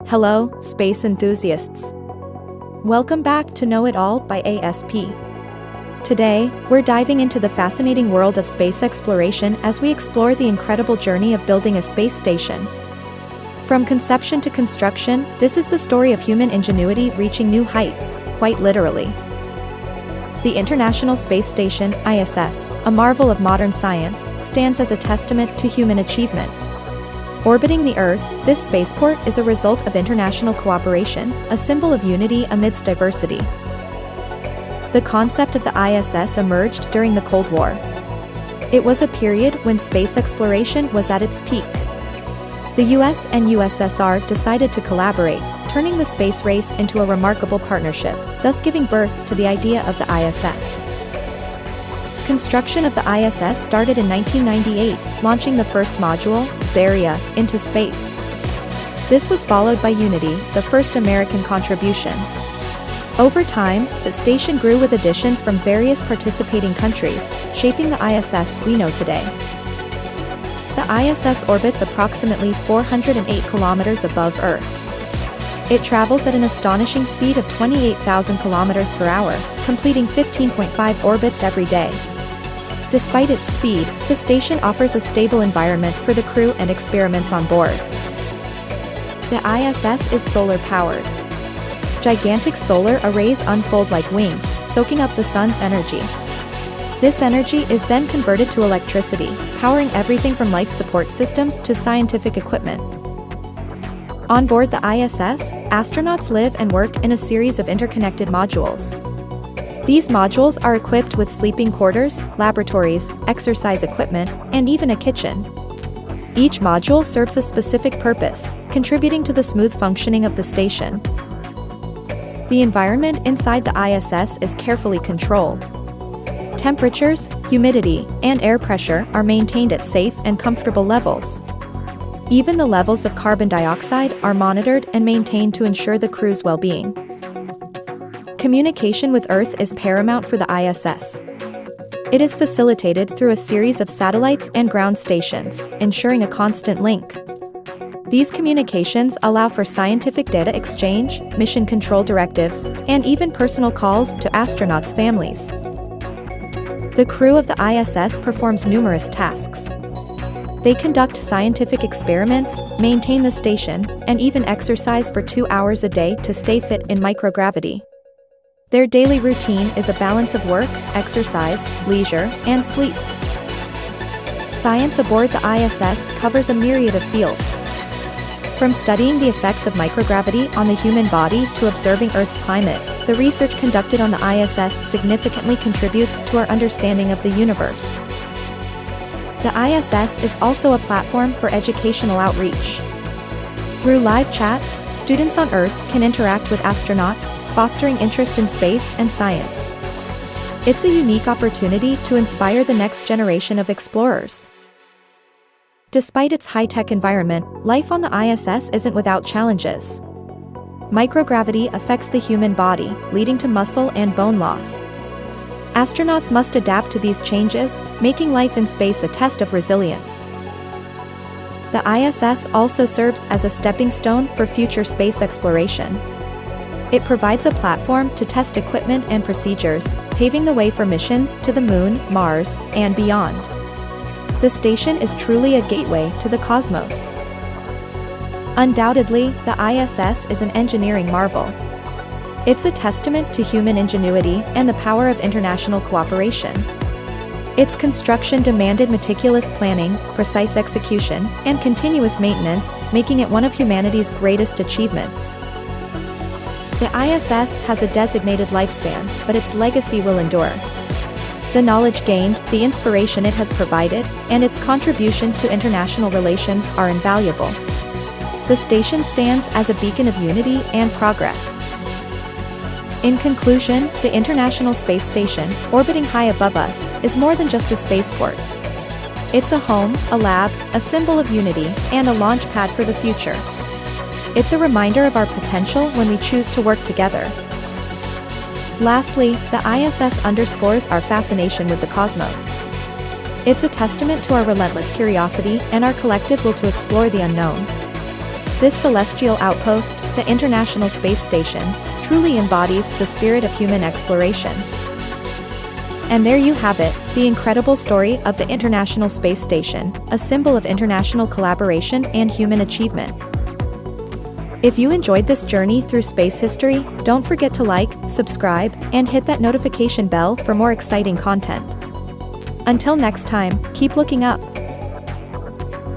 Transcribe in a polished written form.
Hello, space enthusiasts. Welcome back to Know It All by A.S.P. Today, we're diving into the fascinating world of space exploration as we explore the incredible journey of building a space station. From conception to construction, this is the story of human ingenuity reaching new heights, quite literally. The International Space Station, ISS, a marvel of modern science, stands as a testament to human achievement. Orbiting the Earth, this spaceport is a result of international cooperation, a symbol of unity amidst diversity. The concept of the ISS emerged during the Cold War. It was a period when space exploration was at its peak. The US and USSR decided to collaborate, turning the space race into a remarkable partnership, thus giving birth to the idea of the ISS. Construction of the ISS started in 1998, launching the first module, Zarya, into space. This was followed by Unity, the first American contribution. Over time, the station grew with additions from various participating countries, shaping the ISS we know today. The ISS orbits approximately 408 kilometers above Earth. It travels at an astonishing speed of 28,000 kilometers per hour, completing 15.5 orbits every day. Despite its speed, the station offers a stable environment for the crew and experiments on board. The ISS is solar-powered. Gigantic solar arrays unfold like wings, soaking up the sun's energy. This energy is then converted to electricity, powering everything from life support systems to scientific equipment. On board the ISS, astronauts live and work in a series of interconnected modules. These modules are equipped with sleeping quarters, laboratories, exercise equipment, and even a kitchen. Each module serves a specific purpose, contributing to the smooth functioning of the station. The environment inside the ISS is carefully controlled. Temperatures, humidity, and air pressure are maintained at safe and comfortable levels. Even the levels of carbon dioxide are monitored and maintained to ensure the crew's well-being. Communication with Earth is paramount for the ISS. It is facilitated through a series of satellites and ground stations, ensuring a constant link. These communications allow for scientific data exchange, mission control directives, and even personal calls to astronauts' families. The crew of the ISS performs numerous tasks. They conduct scientific experiments, maintain the station, and even exercise for 2 hours a day to stay fit in microgravity. Their daily routine is a balance of work, exercise, leisure, and sleep. Science aboard the ISS covers a myriad of fields. From studying the effects of microgravity on the human body to observing Earth's climate, the research conducted on the ISS significantly contributes to our understanding of the universe. The ISS is also a platform for educational outreach. Through live chats, students on Earth can interact with astronauts, fostering interest in space and science. It's a unique opportunity to inspire the next generation of explorers. Despite its high-tech environment, life on the ISS isn't without challenges. Microgravity affects the human body, leading to muscle and bone loss. Astronauts must adapt to these changes, making life in space a test of resilience. The ISS also serves as a stepping stone for future space exploration. It provides a platform to test equipment and procedures, paving the way for missions to the Moon, Mars, and beyond. The station is truly a gateway to the cosmos. Undoubtedly, the ISS is an engineering marvel. It's a testament to human ingenuity and the power of international cooperation. Its construction demanded meticulous planning, precise execution, and continuous maintenance, making it one of humanity's greatest achievements. The ISS has a designated lifespan, but its legacy will endure. The knowledge gained, the inspiration it has provided, and its contribution to international relations are invaluable. The station stands as a beacon of unity and progress. In conclusion, the International Space Station, orbiting high above us, is more than just a spaceport. It's a home, a lab, a symbol of unity, and a launch pad for the future. It's a reminder of our potential when we choose to work together. Lastly, the ISS underscores our fascination with the cosmos. It's a testament to our relentless curiosity and our collective will to explore the unknown. This celestial outpost, the International Space Station, truly embodies the spirit of human exploration. And there you have it, the incredible story of the International Space Station, a symbol of international collaboration and human achievement. If you enjoyed this journey through space history, don't forget to like, subscribe, and hit that notification bell for more exciting content. Until next time, keep looking up.